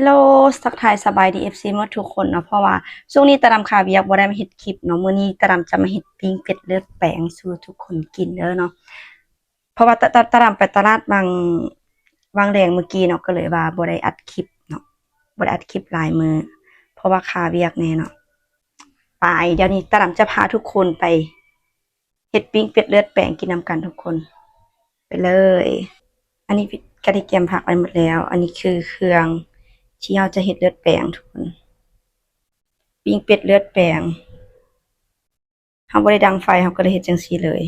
ฮัลโหลทักทายสบายดีเอฟซีหมดทุกคนเนาะเพราะว่าช่วงนี้ตะดำคาเวียกบ่ได้มาเฮ็ดคลิปเนาะมื้อนี้ตะดำจะมาเฮ็ดปิ้งเป็ดเลือดแปลงสู่ทุกคนกินเด้อเนาะเพราะว่าตะดำไปตลาดบางแดงเมื่อกี้เนาะก็เลยว่าบ่ได้อัดคลิปเนาะบ่ได้อัดคลิปหลายมื้อเพราะว่าคาเวียกแน่เนาะไปเดี๋ยวนี้ตะดำจะพาทุกคนไปเฮ็ดปิ้งเป็ดเลือดแปลงกินนำกันทุกคนไปเลยอันนี้ก็ได้เตรียมผักไว้หมดแล้วอันนี้คือเครื่องที่เราจะเฮ็ดเลือดแปลงทุกคน ปิ้งเป็ดเลือดแปลงเขาบ่ได้ดังไฟเขาก็เลยเฮ็ดจังซี่เลย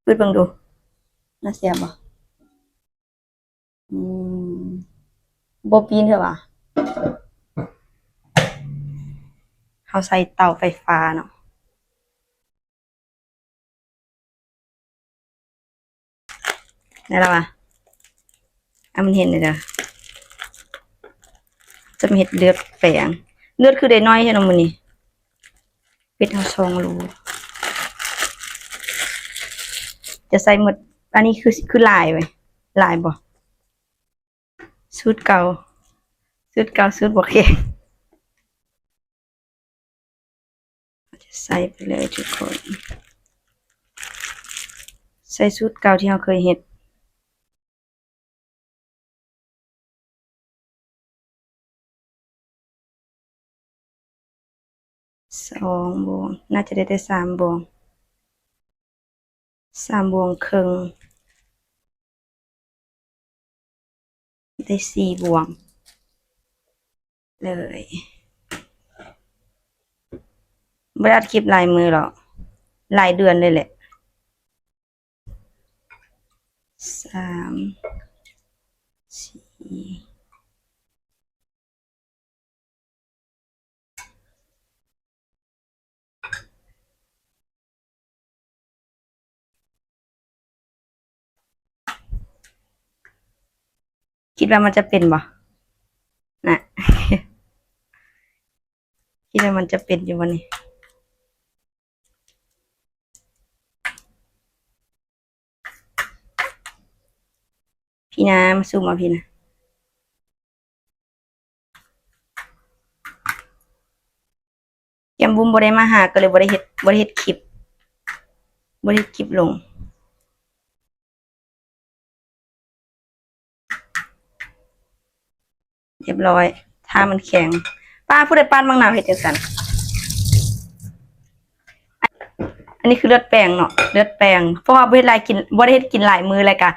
เปิดเบิ่งดูน่าแซ่บบ่อืมบ่ปีนเถอะว่ะเขาใส่เตาไฟฟ้าเนาะได้แล้วว่ะมันเห็นเลยเด้อจะมาเฮ็ดเลือดแปลงเลือดคือได้น้อยใช่เนาะมื้อนี้เป็ดเฮา2โลจะใส่หมดอันนี้คือลายไว้ลายบ่สูตรเก่าสูตรบ่แข็งจะใส่ไปเลยทุกคนใส่สูตรเก่าที่เราเคยเฮ็ด2บวงน่าจะได้3บวง3 บวงครึ่งได้4 บวงเลยไม่ได้อัดคลิปลายมือหรอกหลายเดือนเลยแหละ3 4คิดว่ามันจะเป็นบ่นะ คิดว่ามันจะเป็นอยู่วันนี้พี่นะมาซูมเอาพี่นะแกมบุ้มบ่ได้มาหาก็เลยบ่ได้เฮ็ดคลิปลงเรียบร้อยถ้ามันแข็งป้าผู้ใดป้านบางนาวเฮ็ดจังซั่นอันนี้คือเลือดแปลงเนาะเลือดแปลงเพราะว่าบ่ได้เฮ็ดกินหลายมื้อแล้วก็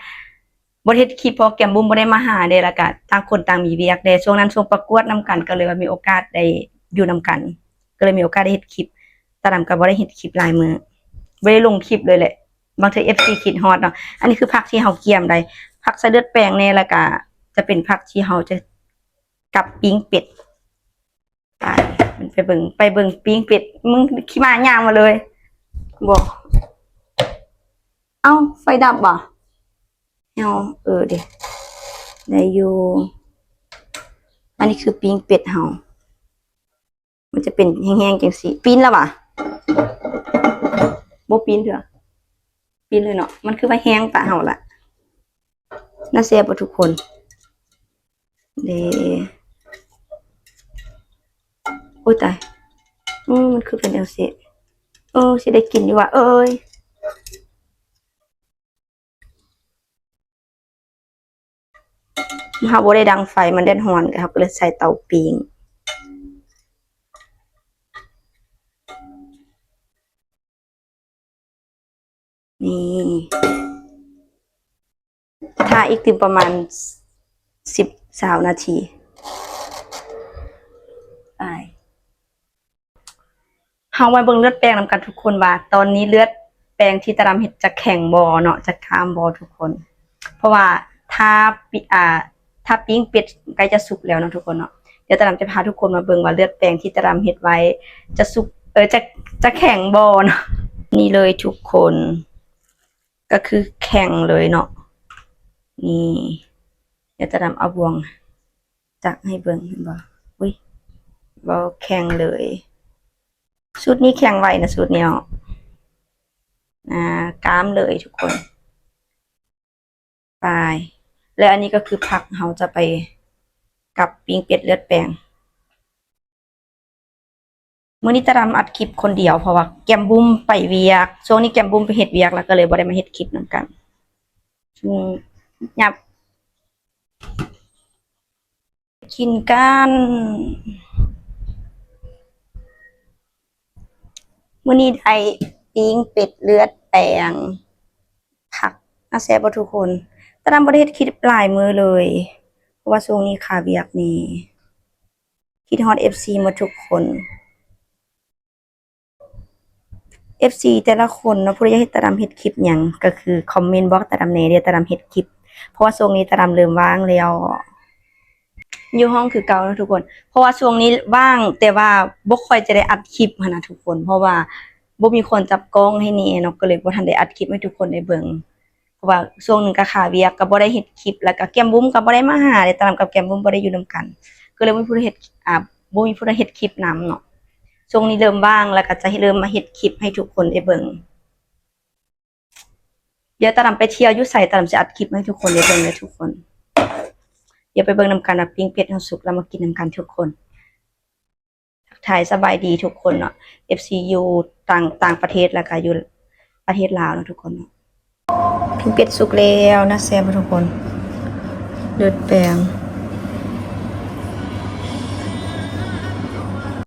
บ่ได้เฮ็ดคลิปเพราะแกมบุ้มบ่ได้มาหาเด้แล้วก็ต่างคนต่างมีเวียกเด้ช่วงนั้นช่วงประกวดนํกันก็เลยว่ามีโอกาสได้อยู่นํกันก็เลยมีโอกาสได้เฮ็ดคลิปตะดำก็บ่ได้เฮ็ดคลิปหลายมื้อบ่ได้ลงคลิปเลยแหละบางเทื่อ FC คิดฮอดเนาะอันนี้คือผักที่เฮาเกี่ยมได้ผักใส่เลือดแปลงแน่แล้วก็จะเป็นผักที่เฮาจะกับปิ้งเป็ดไปมันไปเบิ่งปิ้งเป็ดมึงขี่ม้าย่างมาเลยบอกเอ้าไฟดับบ่เอาเดี๋ยวได้อยู่อันนี้คือปิ้งเป็ดเฮามันจะเป็นแห้งๆจังซี่ปิ้นแล้วว่ะบ่ปิ้นเถอะปิ้นเลยเนาะมันคือว่าแห้งปะเฮาล่ะน่าแซ่บบ่ทุกคนเด้โอ้ยตายมันคือเป็นจังซี่สิได้กินอยู่ว่ะเอ้ยเฮาบ่ได้ดังไฟมันแดดร้อนเฮาก็เลยใส่เตาปิ้งนี่ถ้าอีกถึงประมาณ10-20นาทีไปเฮามาเบิ่งเลือดแปลงนำกันทุกคนว่าตอนนี้เลือดแปลงที่ตะดำเฮ็ดจะแข็งบ่เนาะจะข้ามบ่ทุกคนเพราะว่าถ้าปิอ่าถ้าปิ้งเป็ดใกล้จะสุกแล้วเนาะทุกคนเนาะเดี๋ยวตะดำจะพาทุกคนมาเบิ่งว่าเลือดแปลงที่ตะดำเฮ็ดไว้จะสุกจะแข็งบ่เนาะนี่เลยทุกคนก็คือแข็งเลยเนาะนี่เดี๋ยวตะดำเอาบวงจักให้เบิ่งเห็นบ่อุ้ยบ่แข็งเลยสูตรนี้แข็งไว้นะสูตรนี้เนาะกล้ามเลยทุกคนไปแล้วอันนี้ก็คือผักเราจะไป กับปิ้งเป็ดเลือดแปลงมื้อนี้ตะรำอัดคลิปคนเดียวเพราะว่าแก้มบุ้มไปเวียกช่วงนี้แก้มบุ้มไปเฮ็ดเวียกแล้วก็เลยบ่ได้มาเฮ็ดคลิปนำกันยับกินกันมื้อนี้ได้ปิ้งเป็ดเลือดแปลงผักแซ่บบ่ทุกคนตะรำบ่ได้เฮ็ดคลิปหลายมื้อเลยเพราะว่าช่วงนี้ค่าเวียกนี่คิดฮอด FC หมดทุกคน FC แต่ละคนเนาะผู้ใดอยากให้ตะรำเฮ็ดคลิปหยังก็คือคอมเมนต์บอกตะรำแหน่เดี๋ยวตะรำเฮ็ดคลิปเพราะว่าช่วงนี้ตะรำเริ่มว่างแล้วอยู่ห้องคือเก่าเนาะทุกคนเพราะว่าช่วงนี้ว่างแต่ว่าบ่ค่อยจะได้อัดคลิปหั้นนะทุกคนเพราะว่าบ่มีคนจับกล้องให้แหน่เนาะก็เลยบ่ทันได้อัดคลิปให้ทุกคนได้เบิ่งเพราะว่าช่วงหนึงก็ค่าเวียกก็บ่ได้เฮ็ดคลิปแล้วก็แก้มบุ้มก็บ่ได้มาหาเดะตะรำกับแก้มบุ้มบ่ได้อยู่นำกันก็เลยบ่มีผู้ใดเฮ็ดบ่มีผู้ใดเฮ็ดคลิปนำเนาะช่วงนี้เริ่มว่างแล้วก็จะให้เริ่มมาเฮ็ดคลิปให้ทุกคนได้เบิ่งเดี๋ยวตะรำไปเที่ยวอยู่ไสตะรำจะอัดคลิปให้ทุกคนได้เบิ่งเลยทุกคนเดี๋ยวไปเบิ่งนำกันว่าปิ้งเป็ดเฮาสุกแล้วมากินนำกันทุกคนทักทายสบายดีทุกคนเนาะ FC อยู่ต่างประเทศแล้วก็อยู่ประเทศลาวเนาะทุกคนเนาะปิ้งเป็ดสุกแล้วนะแซ่บทุกคนเลือดแปลง